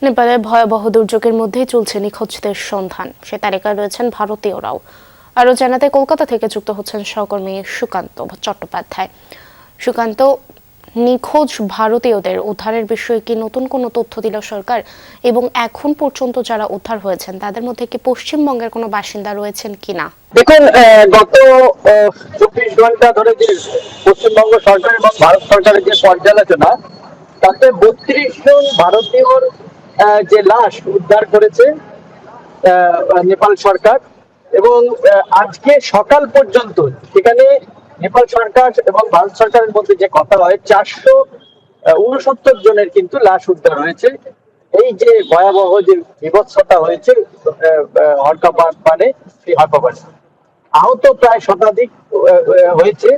নেপালে ভয়াবহ দুর্যোগের মধ্যেই চলছে নিখোঁজদের সন্ধান। সে তালিকায় রয়েছেন ভারতীয়রাও। আরও জানাতে কলকাতা থেকে যুক্ত হচ্ছেন সহকর্মী সুকান্ত চট্টোপাধ্যায়। সুকান্ত, নিখোঁজ ভারতীয়দের উদ্ধারের বিষয়ে কি নতুন কোনো তথ্য দিল সরকার, এবং এখন পর্যন্ত যারা উদ্ধার হয়েছেন তাদের মধ্যে কি পশ্চিমবঙ্গের কোনো বাসিন্দা রয়েছেন কিনা? দেখুন, গত 24 ঘন্টা ধরে যে পশ্চিমবঙ্গ সরকার এবং ভারত সরকারের যে পর্যালোচনা, তাতে 32 জন ভারতীয়র যে লাশ উদ্ধার করেছে নেপাল সরকার। এবং আজকে সকাল পর্যন্ত সেখানে নেপাল সরকার এবং ভারত সরকারের মধ্যে যে কথা হয়, 469 জনের কিন্তু লাশ উদ্ধার হয়েছে। এই যে ভয়াবহ যে বিভৎসতা হয়েছে হরকাবানে, সেই হরকাবানে আহত প্রায় শতাধিক হয়েছে।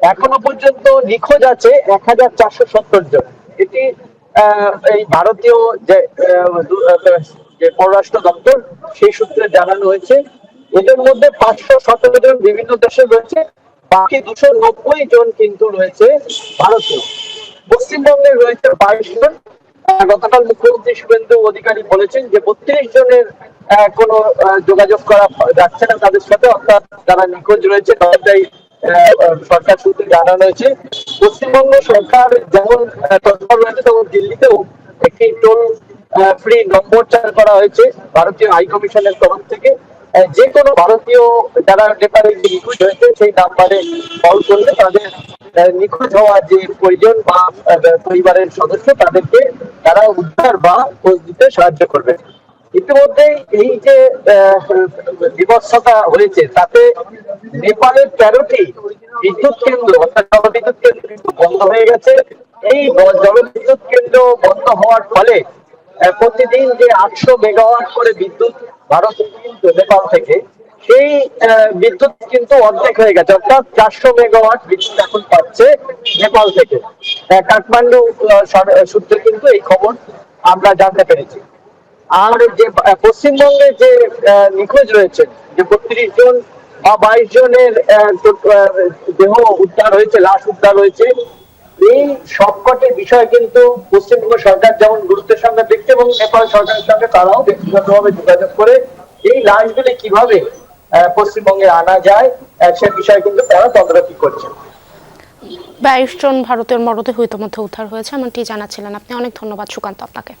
এখনো পর্যন্ত নিখোঁজ আছে 1470 জন। এটি এই ভারতীয় যে পররাষ্ট্র দপ্তর, সেই সূত্রে জানানো হয়েছে। এদের মধ্যে 517 জন বিভিন্ন দেশে রয়েছে, বাকি 290 জন কিন্তু রয়েছে ভারতীয়। পশ্চিমবঙ্গে রয়েছে 22 জন। গতকাল মুখ্যমন্ত্রী শুভেন্দু অধিকারী বলেছেন যে 32 জনের কোনো যোগাযোগ করা যাচ্ছে না তাদের সাথে, অর্থাৎ যারা নিখোঁজ রয়েছে তাদেরটাই সরকার সূত্রে জানানো হয়েছে। পশ্চিমবঙ্গ সরকার যেমন তৎপর রয়েছে, তেমন দিল্লিতেও একটি টোল ফ্রি নম্বর চালু করা হয়েছে ভারতীয় হাই কমিশনের তরফ থেকে। যে কোনো ভারতীয় যারা নেপালে নিখোঁজ হয়েছে সেই নাম্বারে কল করলে তাদের নিখোঁজ হওয়া যে পরিজন বা পরিবারের সদস্য, তাদেরকে তারা উদ্ধার বা খোঁজ দিতে সাহায্য করবে। ইতিমধ্যে এই যে বিভৎসতা হয়েছে, তাতে নেপালের 13টি বিদ্যুৎ কেন্দ্র, অর্থাৎ জলবিদ্যুৎ কেন্দ্র কিন্তু বন্ধ হয়ে গেছে। এই জলবিদ্যুৎ কেন্দ্র বন্ধ হওয়ার ফলে প্রতিদিন যে 800 মেগাওয়াট করে বিদ্যুৎ ভারত কিন্তু নেপাল থেকে, সেই বিদ্যুৎ কিন্তু অর্ধেক হয়ে গেছে, অর্থাৎ 400 মেগাওয়াট বিদ্যুৎ এখন পাচ্ছে নেপাল থেকে। কাঠমান্ডু সূত্রে কিন্তু এই খবর আমরা জানতে পেরেছি। আর যে পশ্চিমবঙ্গে যে নিখোঁজ রয়েছে, যে 32 জন বা 22 জনের দেহ উদ্ধার হয়েছে, লাশ উদ্ধার হয়েছে, এই সবকটি বিষয় কিন্তু পশ্চিমবঙ্গ সরকার যেমন গুরুত্বের সঙ্গে দেখছে, এবং নেপাল সরকারের সঙ্গে তারাও ব্যক্তিগতভাবে যোগাযোগ করে এই লাশগুলি কিভাবে পশ্চিমবঙ্গে আনা যায় সে বিষয়ে কিন্তু তারা তদারকি করছে। 22 জন ভারতীয় মরদেহ ইতিমধ্যে উদ্ধার হয়েছে এমনটি জানাচ্ছিলেন আপনি। অনেক ধন্যবাদ সুকান্ত আপনাকে।